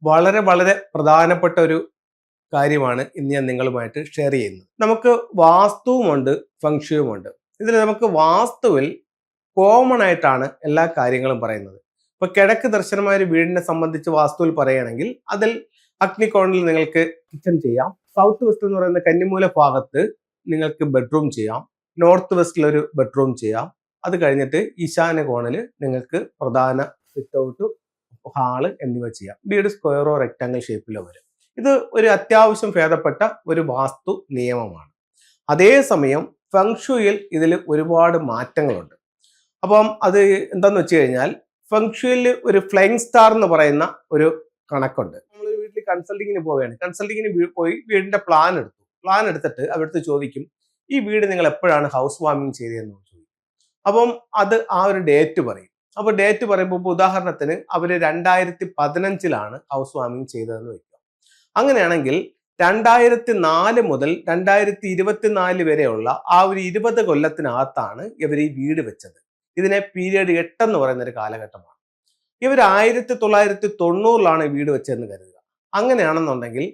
വളരെ വളരെ പ്രധാനപ്പെട്ട ഒരു കാര്യമാണ് ഇന്ന് ഞാൻ നിങ്ങളുമായിട്ട് ഷെയർ ചെയ്യുന്നത്. നമുക്ക് വാസ്തുവുമുണ്ട്, ഫംഗ്ഷനുമുണ്ട്. ഇതിൽ നമുക്ക് വാസ്തുവിൽ കോമൺ ആയിട്ടാണ് എല്ലാ കാര്യങ്ങളും പറയുന്നത്. ഇപ്പൊ കിഴക്ക് ദർശനമായ ഒരു വീടിനെ സംബന്ധിച്ച് വാസ്തുവിൽ പറയുകയാണെങ്കിൽ അതിൽ അഗ്നികോണിൽ നിങ്ങൾക്ക് കിച്ചൺ ചെയ്യാം. സൗത്ത് വെസ്റ്റ് എന്ന് പറയുന്ന കന്നിമൂല ഭാഗത്ത് നിങ്ങൾക്ക് ബെഡ്റൂം ചെയ്യാം. നോർത്ത് വെസ്റ്റിൽ ഒരു ബെഡ്റൂം ചെയ്യാം. അത് കഴിഞ്ഞിട്ട് ഈശാന കോണിൽ നിങ്ങൾക്ക് പ്രധാന സിറ്റ് ഔട്ട്, ഹാള് എന്നിവ ചെയ്യാം. വീട് സ്ക്വയറോ റെക്ടാങ്കിൾ ഷേപ്പിലോ വരും. ഇത് ഒരു അത്യാവശ്യം ഭേദപ്പെട്ട ഒരു വാസ്തു നിയമമാണ്. അതേസമയം ഫെങ്ഷുയിൽ ഇതിൽ ഒരുപാട് മാറ്റങ്ങളുണ്ട്. അപ്പം അത് എന്താന്ന് വെച്ച് കഴിഞ്ഞാൽ ഫെങ്ഷുയിൽ ഒരു ഫ്ലൈങ് സ്റ്റാർ എന്ന് പറയുന്ന ഒരു കണക്കുണ്ട്. നമ്മൾ വീട്ടിൽ കൺസൾട്ടിങ്ങിന് പോവുകയാണ്. കൺസൾട്ടിങ്ങിന് പോയി വീടിന്റെ പ്ലാൻ എടുത്തിട്ട് അവിടുത്തെ ചോദിക്കും, ഈ വീട് നിങ്ങൾ എപ്പോഴാണ് ഹൗസ് വാമിങ് ചെയ്തതെന്ന് ചോദിക്കും. അപ്പം അത് ആ ഒരു ഡേറ്റ് പറയും. അപ്പൊ ഡേറ്റ് പറയുമ്പോൾ ഉദാഹരണത്തിന് അവര് 2015 ഹൗസ് വാമിങ് ചെയ്തതെന്ന് വെക്കുക. അങ്ങനെയാണെങ്കിൽ 2004 മുതൽ 2024 വരെയുള്ള ആ ഒരു 20 കൊല്ലത്തിനകത്താണ് ഇവർ ഈ വീട് വെച്ചത്. ഇതിനെ പീരിയഡ് 8 എന്ന് പറയുന്ന ഒരു കാലഘട്ടമാണ്. ഇവർ 1990 വീട് വെച്ചതെന്ന് കരുതുക. അങ്ങനെയാണെന്നുണ്ടെങ്കിൽ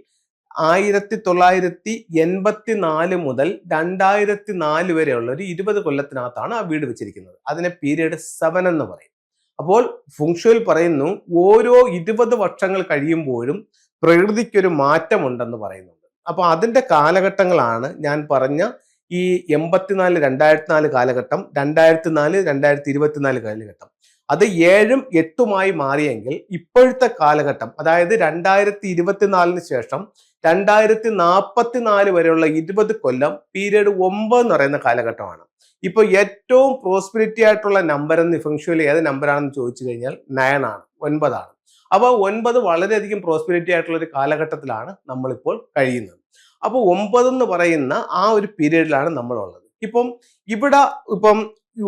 1984 മുതൽ 2004 വരെയുള്ള ഒരു 20 കൊല്ലത്തിനകത്താണ് ആ വീട് വെച്ചിരിക്കുന്നത്. അതിനെ പീരിയഡ് 7 എന്ന് പറയും. അപ്പോൾ ഫുങ്ഷുവിൽ പറയുന്നു ഓരോ 20 വർഷങ്ങൾ കഴിയുമ്പോഴും പ്രകൃതിക്കൊരു മാറ്റമുണ്ടെന്ന് പറയുന്നുണ്ട്. അപ്പൊ അതിന്റെ കാലഘട്ടങ്ങളാണ് ഞാൻ പറഞ്ഞ ഈ 84 2004 കാലഘട്ടം, 2004 2024 കാലഘട്ടം. അത് 7ഉം 8ഉമായി മാറിയെങ്കിൽ ഇപ്പോഴത്തെ കാലഘട്ടം, അതായത് 2024 ശേഷം 2044 വരെയുള്ള 20 കൊല്ലം പീരീഡ് 9 എന്ന് പറയുന്ന കാലഘട്ടമാണ്. ഇപ്പൊ ഏറ്റവും പ്രോസ്പെരിറ്റി ആയിട്ടുള്ള നമ്പർ എന്ന് ഫെങ്ഷുവിൽ ഏത് നമ്പറാണെന്ന് ചോദിച്ചു കഴിഞ്ഞാൽ 9 ആണ്, 9 ആണ്. അപ്പൊ 9 വളരെയധികം പ്രോസ്പെരിറ്റി ആയിട്ടുള്ള ഒരു കാലഘട്ടത്തിലാണ് നമ്മളിപ്പോൾ കഴിയുന്നത്. അപ്പൊ 9 എന്ന് പറയുന്ന ആ ഒരു പീരീഡിലാണ് നമ്മളുള്ളത്. ഇപ്പം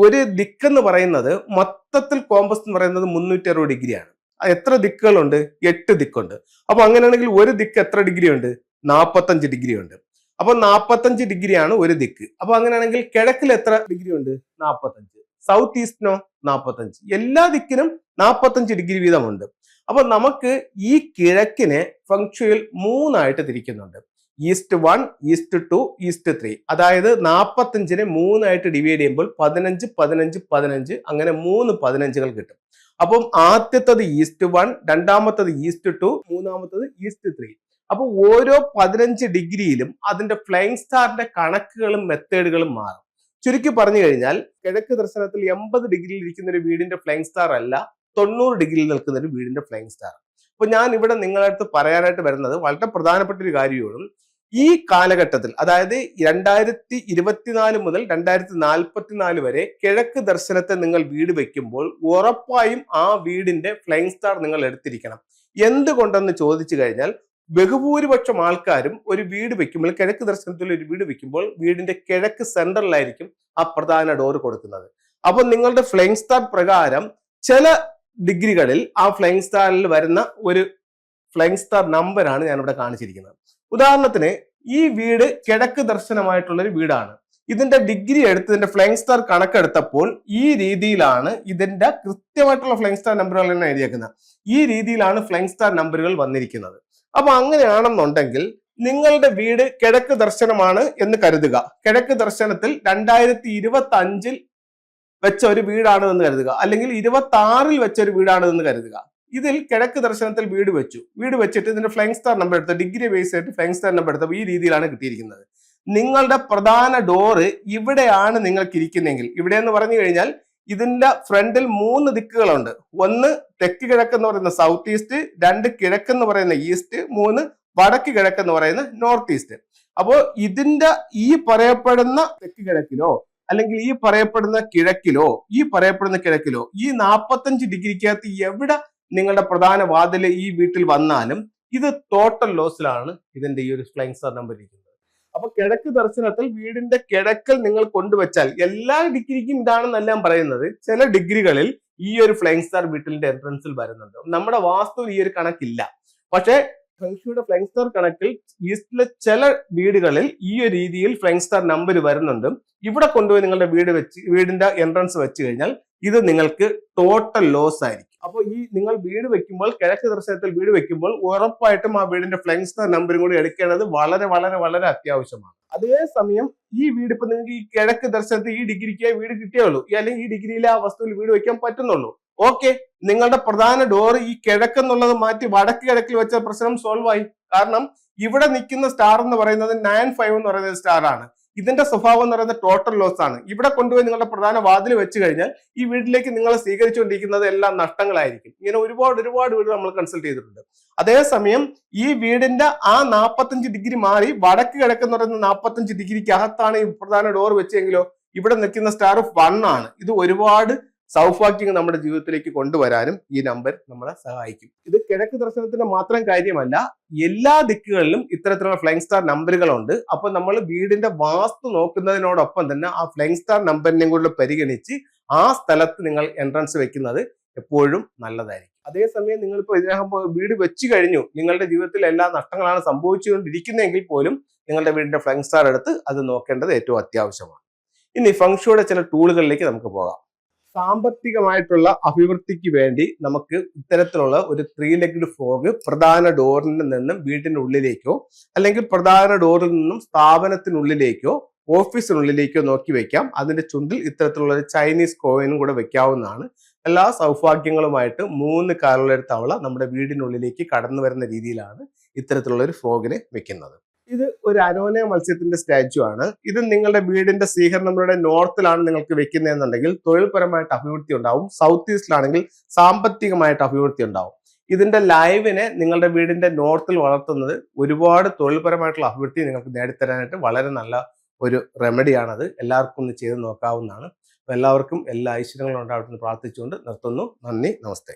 ഒരു ദിക്കെന്ന് പറയുന്നത് മൊത്തത്തിൽ കോമ്പസ് എന്ന് പറയുന്നത് 360 ഡിഗ്രിയാണ്. എത്ര ദിക്കുകളുണ്ട്? 8 ദിക്കുണ്ട്. അപ്പൊ അങ്ങനെയാണെങ്കിൽ ഒരു ദിക്ക് എത്ര ഡിഗ്രി ഉണ്ട്? 45 ഡിഗ്രി ഉണ്ട്. അപ്പൊ 45 ഡിഗ്രിയാണ് ഒരു ദിക്ക്. അപ്പൊ അങ്ങനെയാണെങ്കിൽ കിഴക്കിൽ എത്ര ഡിഗ്രി ഉണ്ട്? 45. സൗത്ത് ഈസ്റ്റിനോ? 45. എല്ലാ ദിക്കിനും 45 ഡിഗ്രി വീതമുണ്ട്. അപ്പൊ നമുക്ക് ഈ കിഴക്കിനെ ഫെങ്ഷുയിൽ 3 തിരിക്കുന്നുണ്ട്. East 1, east 2, east 3. അതായത് 45നെ 3 ഡിവൈഡ് ചെയ്യുമ്പോൾ 15, 15, 15 അങ്ങനെ 3 15കൾ കിട്ടും. അപ്പം ആദ്യത്തത് ഈസ്റ്റ് 1, രണ്ടാമത്തത് ഈസ്റ്റ് 2, മൂന്നാമത്തത് ഈസ്റ്റ് 3. അപ്പൊ ഓരോ 15 ഡിഗ്രിയിലും അതിന്റെ ഫ്ലൈങ് സ്റ്റാറിന്റെ കണക്കുകളും മെത്തേഡുകളും മാറും. ചുരുക്കി പറഞ്ഞു കഴിഞ്ഞാൽ കിഴക്ക് ദർശനത്തിൽ 80 ഡിഗ്രിയിൽ ഇരിക്കുന്ന ഒരു വീടിന്റെ ഫ്ലൈങ് സ്റ്റാർ അല്ല 90 ഡിഗ്രിയിൽ നിൽക്കുന്ന ഒരു വീടിന്റെ ഫ്ലൈങ് സ്റ്റാർ. അപ്പൊ ഞാൻ ഇവിടെ നിങ്ങളുടെ അടുത്ത് പറയാനായിട്ട് വരുന്നത് വളരെ പ്രധാനപ്പെട്ട ഒരു കാര്യമാണ്. ഈ കാലഘട്ടത്തിൽ, അതായത് 2024 മുതൽ 2044 വരെ കിഴക്ക് ദർശനത്തെ നിങ്ങൾ വീട് വെക്കുമ്പോൾ ഉറപ്പായും ആ വീടിന്റെ ഫ്ലൈങ് സ്റ്റാർ നിങ്ങൾ എടുത്തിരിക്കണം. എന്തുകൊണ്ടെന്ന് ചോദിച്ചു കഴിഞ്ഞാൽ ബഹുഭൂരിപക്ഷം ആൾക്കാരും ഒരു വീട് വെക്കുമ്പോൾ, കിഴക്ക് ദർശനത്തിൽ ഒരു വീട് വെക്കുമ്പോൾ വീടിന്റെ കിഴക്ക് സെന്ററിലായിരിക്കും ആ പ്രധാന ഡോർ കൊടുക്കുന്നത്. അപ്പൊ നിങ്ങളുടെ ഫ്ലൈങ് സ്റ്റാർ പ്രകാരം ചില ഡിഗ്രികളിൽ ആ ഫ്ലൈങ് സ്റ്റാറിൽ വരുന്ന ഒരു ഫ്ലൈങ് സ്റ്റാർ നമ്പറാണ് ഞാൻ ഇവിടെ കാണിച്ചിരിക്കുന്നത്. ഉദാഹരണത്തിന് ഈ വീട് കിഴക്ക് ദർശനമായിട്ടുള്ള ഒരു വീടാണ്. ഇതിന്റെ ഡിഗ്രി എടുത്ത് ഇതിന്റെ ഫ്ലൈങ് സ്റ്റാർ കണക്കെടുത്തപ്പോൾ ഈ രീതിയിലാണ് ഇതിന്റെ കൃത്യമായിട്ടുള്ള ഫ്ലൈങ് സ്റ്റാർ നമ്പറുകൾ തന്നെ എഴുതിയേക്കുന്നത്. ഈ രീതിയിലാണ് ഫ്ലൈങ് സ്റ്റാർ നമ്പറുകൾ വന്നിരിക്കുന്നത്. അപ്പൊ അങ്ങനെയാണെന്നുണ്ടെങ്കിൽ നിങ്ങളുടെ വീട് കിഴക്ക് ദർശനമാണ് എന്ന് കരുതുക. കിഴക്ക് ദർശനത്തിൽ 2025 വെച്ച ഒരു വീടാണ് എന്ന് കരുതുക, അല്ലെങ്കിൽ 26 വെച്ച ഒരു വീടാണ് എന്ന് കരുതുക. ഇതിൽ കിഴക്ക് ദർശനത്തിൽ വീട് വെച്ചിട്ട് ഇതിന്റെ ഫ്ലൈങ് സ്റ്റാർ നമ്പർ എടുത്ത് ഡിഗ്രി ബേസ് ആയിട്ട് ഫ്ലൈങ് സ്റ്റാർ നമ്പർ എടുത്തപ്പോൾ ഈ രീതിയിലാണ് കിട്ടിയിരിക്കുന്നത്. നിങ്ങളുടെ പ്രധാന ഡോറ് ഇവിടെയാണ് നിങ്ങൾക്ക് ഇരിക്കുന്നെങ്കിൽ, ഇവിടെ എന്ന് പറഞ്ഞു കഴിഞ്ഞാൽ ഇതിന്റെ ഫ്രണ്ടിൽ 3 ദിക്കുകളുണ്ട്. 1 തെക്ക് കിഴക്ക് എന്ന് പറയുന്ന സൗത്ത് ഈസ്റ്റ്, 2 കിഴക്ക് എന്ന് പറയുന്ന ഈസ്റ്റ്, 3 വടക്ക് കിഴക്ക് എന്ന് പറയുന്ന നോർത്ത് ഈസ്റ്റ്. അപ്പോൾ ഇതിന്റെ ഈ പറയപ്പെടുന്ന തെക്ക് കിഴക്കിലോ അല്ലെങ്കിൽ ഈ പറയപ്പെടുന്ന കിഴക്കിലോ ഈ 45 ഡിഗ്രിക്കകത്ത് എവിടെ നിങ്ങളുടെ പ്രധാന വാതില് ഈ വീട്ടിൽ വന്നാലും ഇത് ടോട്ടൽ ലോസിലാണ് ഇതിന്റെ ഈ ഒരു ഫ്ലൈങ് സ്റ്റാർ നമ്പർ ഇരിക്കുന്നത്. അപ്പൊ കിഴക്ക് ദർശനത്തിൽ വീടിന്റെ കിഴക്കൽ നിങ്ങൾ കൊണ്ടുവച്ചാൽ എല്ലാ ഡിഗ്രിക്കും ഇതാണെന്നല്ല ഞാൻ പറയുന്നത്. ചില ഡിഗ്രികളിൽ ഈ ഒരു ഫ്ലൈങ് സ്റ്റാർ വീട്ടിന്റെ എൻട്രൻസിൽ വരുന്നുണ്ട്. നമ്മുടെ വാസ്തുവിൽ ഈ ഒരു കണക്കില്ല. പക്ഷെ ഫെങ്ഷുയുടെ ഫ്ലൈങ് സ്റ്റാർ കണക്കിൽ ഈസ്റ്റിലെ ചില വീടുകളിൽ ഈ ഒരു രീതിയിൽ ഫ്ലൈങ് സ്റ്റാർ നമ്പർ വരുന്നുണ്ട്. ഇവിടെ കൊണ്ടുപോയി നിങ്ങളുടെ വീടിന്റെ എൻട്രൻസ് വെച്ച് കഴിഞ്ഞാൽ ഇത് നിങ്ങൾക്ക് ടോട്ടൽ ലോസ് ആയിരിക്കും. അപ്പോൾ ഈ നിങ്ങൾ വീട് വെക്കുമ്പോൾ, കിഴക്ക് ദർശനത്തിൽ വീട് വെക്കുമ്പോൾ ഉറപ്പായിട്ടും ആ വീടിന്റെ ഫ്ലൈയിങ് സ്റ്റാർ നമ്പറും കൂടി എടുക്കേണ്ടത് വളരെ വളരെ വളരെ അത്യാവശ്യമാണ്. അതേസമയം ഈ വീട് ഇപ്പൊ നിങ്ങൾക്ക് ഈ കിഴക്ക് ദർശനത്തിൽ ഈ ഡിഗ്രിക്ക് വീട് കിട്ടിയേ ഉള്ളൂ, അല്ലെങ്കിൽ ഈ ഡിഗ്രിയിലെ ആ വസ്തുവിൽ വീട് വെക്കാൻ പറ്റുന്നുള്ളൂ. ഓക്കെ, നിങ്ങളുടെ പ്രധാന ഡോർ ഈ കിഴക്കെന്നുള്ളത് മാറ്റി വടക്ക് കിഴക്കിൽ വെച്ച പ്രശ്നം സോൾവ് ആയി. കാരണം ഇവിടെ നിൽക്കുന്ന സ്റ്റാർ എന്ന് പറയുന്നത് 9-5 എന്ന് പറയുന്ന സ്റ്റാർ ആണ്. ഇതിന്റെ സ്വഭാവം എന്ന് പറയുന്നത് ടോട്ടൽ ലോസ് ആണ്. ഇവിടെ കൊണ്ടുപോയി നിങ്ങളുടെ പ്രധാന വാതിൽ വെച്ച് കഴിഞ്ഞാൽ ഈ വീട്ടിലേക്ക് നിങ്ങൾ സ്വീകരിച്ചുകൊണ്ടിരിക്കുന്നത് എല്ലാം നഷ്ടങ്ങളായിരിക്കും. ഇങ്ങനെ ഒരുപാട് വീട് നമ്മൾ കൺസൾട്ട് ചെയ്തിട്ടുണ്ട്. അതേസമയം ഈ വീടിന്റെ ആ 45 ഡിഗ്രി മാറി വടക്ക് കിഴക്കെന്ന് പറയുന്ന 45 ഡിഗ്രിക്ക് അകത്താണ് ഈ പ്രധാന ഡോർ വെച്ചെങ്കിലോ ഇവിടെ നിൽക്കുന്ന സ്റ്റാർ 1 ആണ്. ഇത് ഒരുപാട് സൗഭാഗ്യങ്ങൾ നമ്മുടെ ജീവിതത്തിലേക്ക് കൊണ്ടുവരാനും ഈ നമ്പർ നമ്മളെ സഹായിക്കും. ഇത് കിഴക്ക് ദർശനത്തിന്റെ മാത്രം കാര്യമല്ല, എല്ലാ ദിക്കുകളിലും ഇത്തരത്തിലുള്ള ഫ്ലൈയിങ് സ്റ്റാർ നമ്പറുകളുണ്ട്. അപ്പൊ നമ്മൾ വീടിന്റെ വാസ്തു നോക്കുന്നതിനോടൊപ്പം തന്നെ ആ ഫ്ലൈയിങ് സ്റ്റാർ നമ്പറിനെയും കൂടെ പരിഗണിച്ച് ആ സ്ഥലത്ത് നിങ്ങൾ എൻട്രൻസ് വെക്കുന്നത് എപ്പോഴും നല്ലതായിരിക്കും. അതേസമയം നിങ്ങളിപ്പോൾ ഇതിനകം വീട് വെച്ച് കഴിഞ്ഞു, നിങ്ങളുടെ ജീവിതത്തിൽ എല്ലാ നഷ്ടങ്ങളാണ് സംഭവിച്ചുകൊണ്ടിരിക്കുന്നതെങ്കിൽ പോലും നിങ്ങളുടെ വീടിന്റെ ഫ്ലൈയിങ് സ്റ്റാർ എടുത്ത് അത് നോക്കേണ്ടത് ഏറ്റവും അത്യാവശ്യമാണ്. ഇനി ഫംഗ്ഷയുടെ ചില ടൂളുകളിലേക്ക് നമുക്ക് പോകാം. സാമ്പത്തികമായിട്ടുള്ള അഭിവൃദ്ധിക്ക് വേണ്ടി നമുക്ക് ഇത്തരത്തിലുള്ള ഒരു 3 ലെഗ്ഡ് ഫ്രോഗ് പ്രധാന ഡോറിൽ നിന്നും വീട്ടിന്റെ ഉള്ളിലേക്കോ, അല്ലെങ്കിൽ പ്രധാന ഡോറിൽ നിന്നും സ്ഥാപനത്തിനുള്ളിലേക്കോ ഓഫീസിനുള്ളിലേക്കോ നോക്കി വെക്കാം. അതിന്റെ ചുണ്ടിൽ ഇത്തരത്തിലുള്ള ഒരു ചൈനീസ് കോയിനും കൂടെ വെക്കാവുന്നതാണ്. എല്ലാ സൗഭാഗ്യങ്ങളുമായിട്ട് 3 കാലുള്ള ഒരു തവള നമ്മുടെ വീടിനുള്ളിലേക്ക് കടന്നു വരുന്ന രീതിയിലാണ് ഇത്തരത്തിലുള്ള ഒരു ഫ്രോഗിനെ വെക്കുന്നത്. ഇത് ഒരു അരോന മത്സ്യത്തിന്റെ സ്റ്റാച്ചു ആണ്. ഇത് നിങ്ങളുടെ വീടിന്റെ സ്വീകരണങ്ങളുടെ നോർത്തിലാണ് നിങ്ങൾക്ക് വെക്കുന്നതെന്നുണ്ടെങ്കിൽ തൊഴിൽപരമായിട്ട് അഭിവൃദ്ധി ഉണ്ടാവും. സൗത്ത് ഈസ്റ്റിലാണെങ്കിൽ സാമ്പത്തികമായിട്ട് അഭിവൃദ്ധി ഉണ്ടാവും. ഇതിന്റെ ലൈവിനെ നിങ്ങളുടെ വീടിന്റെ നോർത്തിൽ വളർത്തുന്നത് ഒരുപാട് തൊഴിൽപരമായിട്ടുള്ള അഭിവൃദ്ധി നിങ്ങൾക്ക് നേടിത്തരാനായിട്ട് വളരെ നല്ല ഒരു റെമഡിയാണത്. എല്ലാവർക്കും ഒന്ന് ചെയ്ത് നോക്കാവുന്നതാണ്. എല്ലാവർക്കും എല്ലാ ഐശ്വര്യങ്ങളും ഉണ്ടാവട്ടെ എന്ന് പ്രാർത്ഥിച്ചുകൊണ്ട് നിർത്തുന്നു. നന്ദി, നമസ്തേ.